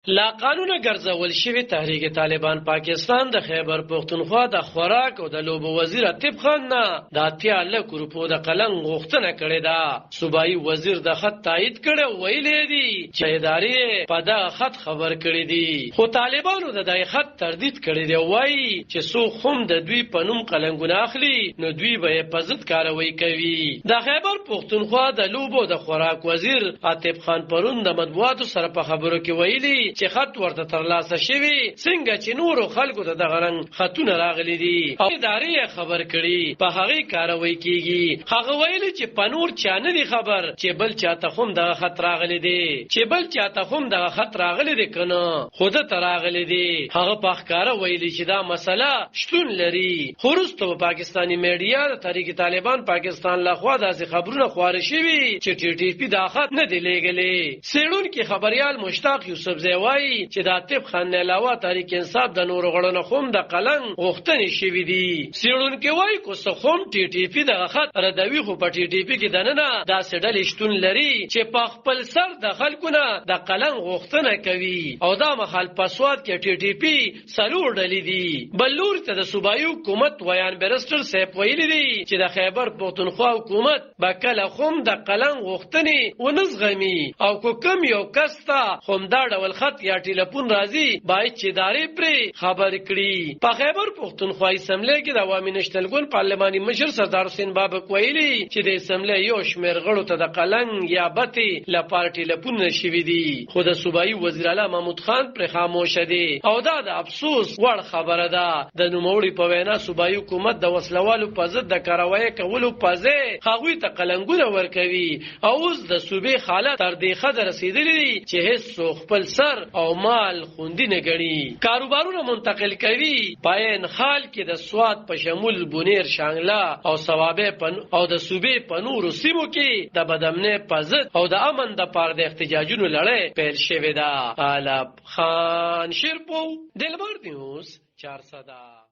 لا قانونه ګرځول شوی تحریک طالبان پاکستان د خیبر پختونخوا د خوراک او د لوبو وزیر عتیب خان نه د 80 لک روپو د قلم غوښتنه کړې ده. صوبایي وزیر د خط تایید کړي ویلې دي چې ادارې په دا خط خبر کړي دي، خو طالبانو د دې خط تردید کړي دی، وایي چې څوک هم د دوی په نوم قلمونه اخلي نو دوی به په ضد کاروي کوي. د خیبر پختونخوا د لوبو د خوراک وزیر عتیب خان پرون د مطبوعاتو سره په خبرو کې ویلي چې خط ورته ترلاسه شوی، څنګه چې نورو خلکو ته د غرنګ خطونه راغلي دي او ادارې خبر کړي په هغه کاروي کیږي. هغه ویلي چې په نور چا نه دي خبر چې بل چاته هم د خط راغلي دي، چې بل چاته هم د خط راغلي دي کنه خود ته راغلي دي. هغه په ښکارا ویلي چې دا مسله شتون لري. خورستو پاکستانی میډیا د تحریک طالبان پاکستان لخوا داسې خبرونه خواره شوي چې ټي ټي پی دا خط نه دی لېږلي. سیړون کې خبريال مشتاق یوسف زیوای چې د عتیب خان نه علاوه تحریک انصاف د نور غړنه خوم د قلم غوښتنې شوي دي. سیړون کې وای کو سخوم ټي ټي پی د خط ردوي خو په ټي ټي پی کې دنه دا سډل شتون لري چې په خپل سر د خلکونه د قلم غوښتنه کوي او دا مخال پسواد کې ټي ټي پی سلور ډلې دي. بلور ته د صوبایي حکومت ویان برستر سیپ ویلي دي چې د خیبر پختونخوا حکومت بکله خوم د قلم غوښتنې ونزغمي او کوم یو کستا خوم دا ډول خط یا ټلیفون راځي باید چې ادارې پرې خبر کړي. په خیبر پختونخوا اسمبلی کې د عوامي نشنل ګوند پارلماني مشر سردار حسین بابک ویلي چې د اسمبلی یو شمېر غړو ته د قلم یا بتي لپاره ټلیفون نشوي دي، خو د صوبایي وزیر اعلی محمود خان پر خاموش دي او دا د افسوس وړ خبره ده. د نوموړي په وینا صوبایي حکومت د وسلوالو په ضد د کاروایی کولو په ځای هغوی ته قلمګونه ورکوي او اوس د صوبې حالت تر دې حد رسیدلی چې هیڅ خپل سر او مال خوندي نه ګڼي. کاروبارونه منتقل کوي. پاین خال کې د سواد په شمول بونیر شانګلا او ثوابه او د صوبې په نورو سیمو کې د بدامنۍ په ضد او د امن د پاره د احتجاجونو لړۍ پیل شوې ده. علب خان شیرپو دلبر نیوز 400